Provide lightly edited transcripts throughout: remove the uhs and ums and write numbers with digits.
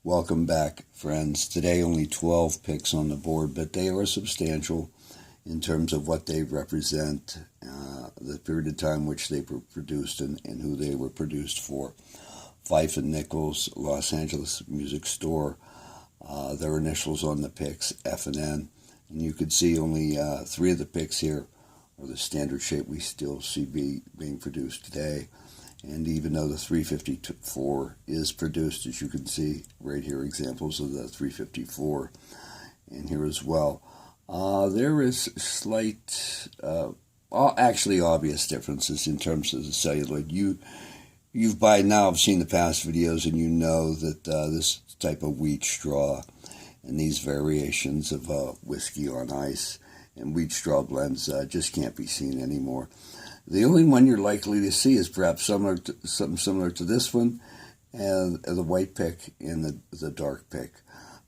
Welcome back, friends. Today only 12 picks on the board, but they are substantial in terms of what they represent, the period of time which they were produced and who they were produced for. Fife and Nichols, Los Angeles music store. Their initials on the picks, F and N. And you could see only 3 of the picks here are the standard shape we still see being produced today. And even though the 354 is produced, as you can see right here, examples of the 354 and here as well, there is slight, actually obvious differences in terms of the celluloid. You've by now have seen the past videos, and you know that this type of wheat straw and these variations of whiskey on ice and wheat straw blends just can't be seen anymore. The only one you're likely to see is perhaps something similar to this one, and the white pick and the dark pick.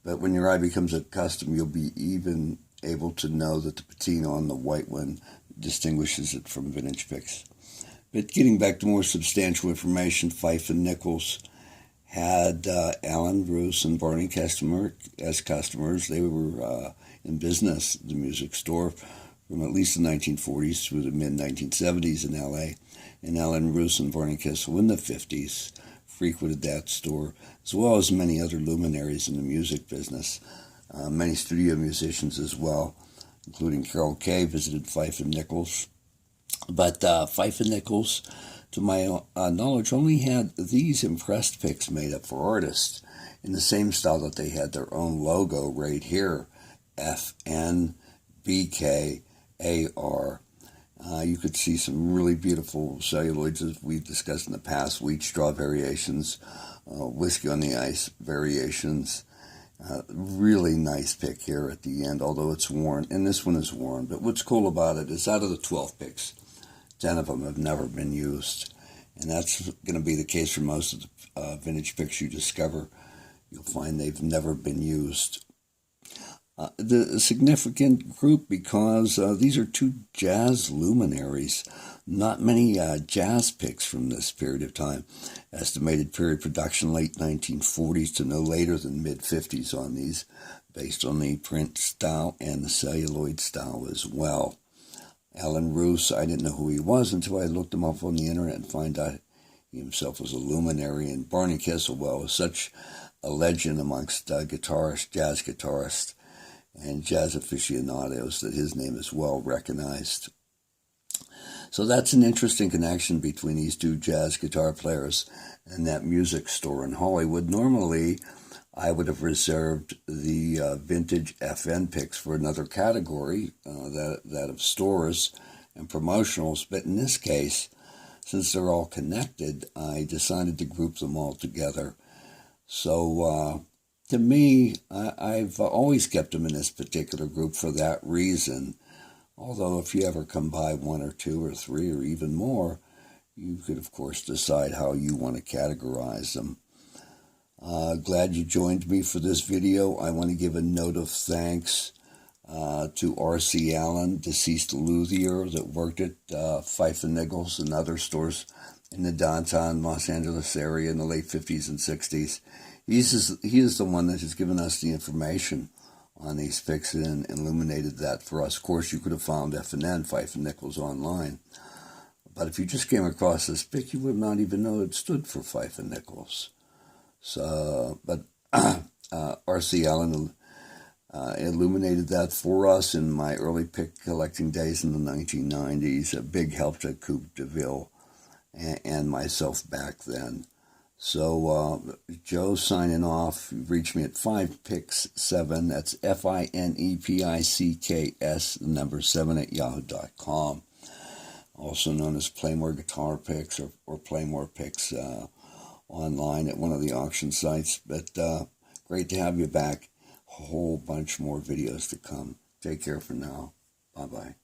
But when your eye becomes accustomed, you'll be even able to know that the patina on the white one distinguishes it from vintage picks. But getting back to more substantial information, Fife and Nichols had Alan, Russ, and Barney as customers. They were in business, the music store, from at least the 1940s through the mid-1970s in L.A. And Alan, Russ, and Barney Kessel in the 50s frequented that store, as well as many other luminaries in the music business. Many studio musicians as well, including Carol Kay, visited Fife and Nichols. But Fife and Nichols, to my knowledge, only had these impressed picks made up for artists in the same style that they had their own logo right here, FNBK. You could see some really beautiful celluloids, as we've discussed in the past, wheat straw variations, whiskey on the ice variations. Really nice pick here at the end, although it's worn, and this one is worn. But what's cool about it is out of the 12 picks, 10 of them have never been used. And that's going to be the case for most of the vintage picks you discover. You'll find they've never been used. The significant group because these are 2 jazz luminaries. Not many jazz picks from this period of time. Estimated period production late 1940s to no later than mid-50s on these, based on the print style and the celluloid style as well. Alan Russ, I didn't know who he was until I looked him up on the internet and find out he himself was a luminary. And Barney Kessel, well, was such a legend amongst guitarists, jazz guitarists, and jazz aficionados that his name is well recognized. So that's an interesting connection between these 2 jazz guitar players and that music store in Hollywood. Normally, I would have reserved the vintage FN picks for another category, that of stores and promotionals. But in this case, since they're all connected, I decided to group them all together. So to me, I've always kept them in this particular group for that reason. Although if you ever come by 1 or 2 or 3 or even more, you could, of course, decide how you want to categorize them. Glad you joined me for this video. I want to give a note of thanks to R.C. Allen, deceased luthier that worked at Fife and Nichols and other stores in the downtown Los Angeles area in the late 50s and 60s. He is the one that has given us the information on these picks and illuminated that for us. Of course, you could have found F&N, Fife and Nichols, online. But if you just came across this pick, you would not even know it stood for Fife and Nichols. So, but R.C. Allen illuminated that for us in my early pick collecting days in the 1990s. A big help to Coupe de Ville and myself back then. So, Joe signing off. You reach me at 5picks7. That's FINEPICKS, the number 7 at yahoo.com. Also known as Playmore Guitar Picks or Playmore Picks online at one of the auction sites. But great to have you back. A whole bunch more videos to come. Take care for now. Bye-bye.